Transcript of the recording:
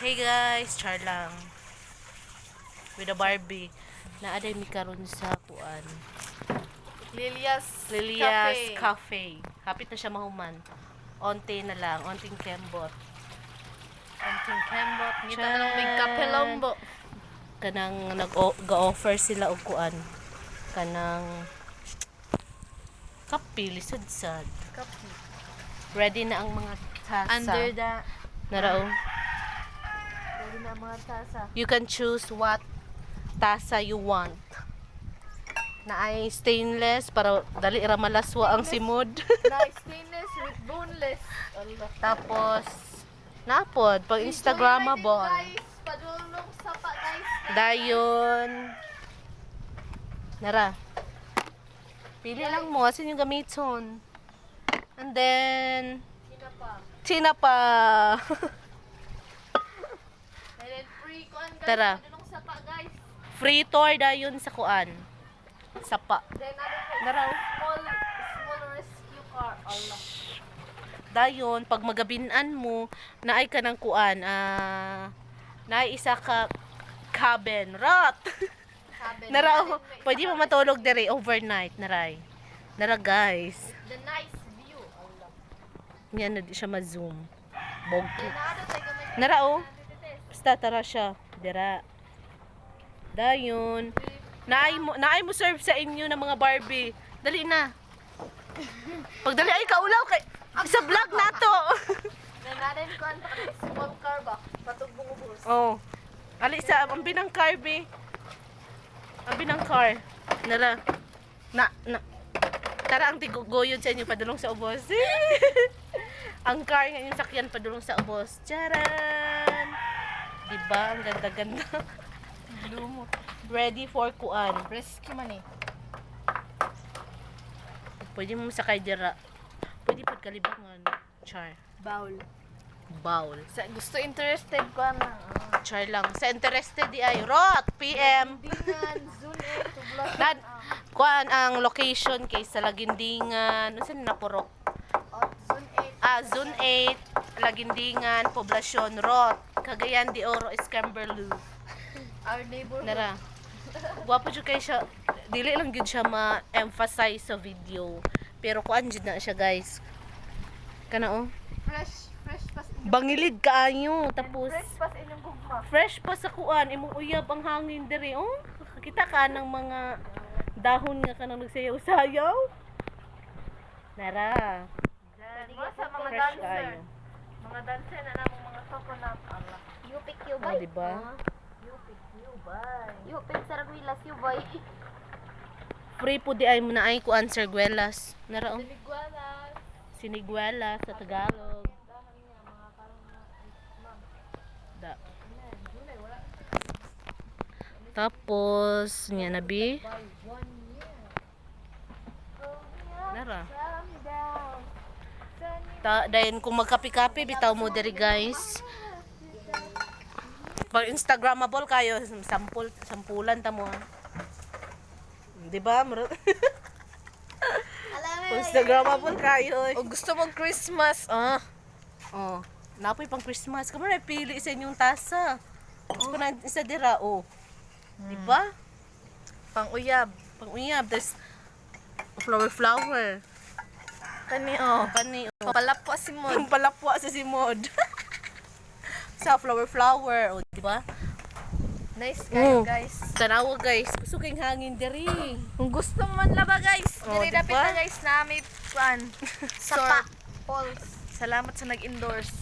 Hey guys, char lang. With a Barbie. Naaday mi karon sa kuan. Lilia's Cafe. Hapit na siya mahuman. Onte na lang, onting kembot. Anting kembot. Ngita Chan. na lang may kapelombo. Kanang nag-offer sila og kuan. Kanang kape, lisod-sad. Kape. Ready na ang mga tasa. Under the... Narao. Ready na mga tasa. You can choose what tasa you want. Na ay stainless para dali ra malaswa ang simod. Nice stainless with boneless. Allah. Tapos napod pag Instagrammable. Guys, padulong sapa guys. Dayon. Nara. Pili lang mo asin yung gamiton. And then Sina pa. China pa. And then free kuan guys. Tara. Padulong sapa guys. Free tour dayon sa kuan. Sapa. Then ano po? Naraw. Small rescue car. Allah. Dayon pag magabinan mo naay ka ng kuan naay isa ka cabin rot. Sabi Nara pwede mo matulog dire overnight naray. Nara guys. The nice view. Allah. Yan na di siya ma-zoom. Bog. Then ano tayo gamay. Nara basta tara siya. Dira. Dayon. Naay mo serve sa inyo ng mga Barbie. Dali na. Pag dali ay kaulaw kay sa vlog nato. Then natin kuan pa ka small car ba? Patugbong ubos. Oh. Ali sa ang binang car be. Ang binang car. Nara. Tara ang tigugoyod sa inyo padulong sa ubos. Ang car nga yung sakyan padulong sa ubos. Charan. Diba? Ang ganda-ganda. Lumot. Ready for kuan. Rescue man eh. Pwede mo sakay dira. Pwede pagkalibangan. Char. Bowl. Bowl. Sa gusto interested ko na. Char lang. Sa interested di ay Rot PM. Dingan, Zone 8 to Block. Dad, kuan ang location kay sa Lagindingan. Unsa na purok? Zone 8. Zone 8, Lagindingan, Poblasyon Rot, Cagayan de Oro, Escamberloo. Our neighborhood. Nara. Gwapo jud kay siya. Dili lang gyud siya ma-emphasize sa video. Pero kuan jud na siya, guys. Kana oh. Fresh pas inyong Bangilid kaayo tapos fresh pas inyong gugma. fresh pa sa kuan imong uyab ang hangin diri oh. Kita ka ng mga dahon nga kanang nagsayaw-sayaw. Nara. Mo sa mga Fresh dancer. kaayo. Mga dancer na namong mga coconut. Allah. You pick you Oh, boy. diba? You pick you bye. You pick Saragwilas you boy. Free po di ay mo na ay kuan Sarguelas. Nara oh. Sinigualas. Siniguela sa Tagalog. Dahan niya mga karong na ma'am. Da. Dunay wala. Tapos nya nabi. By 1 year. Nara. Calm down. Dayon kung magkapi-kapi bitaw mo diri guys. Pag Instagrammable kayo, sampulan ta mo. Di ba? Instagrammable kayo. O gusto mong Christmas, Oh, napoy pang Christmas. Kamo na pili sa inyong tasa. Gusto na isa dira oh. Di ba? pang-uyab. Pang-uyab, there's flower. Kani Kani oh. Papalap po si Mon. Ang palapwa sa simod. Sa flower. O, di ba? Nice kayo guys. Tanawa guys. Gusto kayong hangin diri. Kung gusto man laba guys, Oh, diri diba? dapit na guys na may plan. Sapa. Pauls. Salamat sa nag-endorse.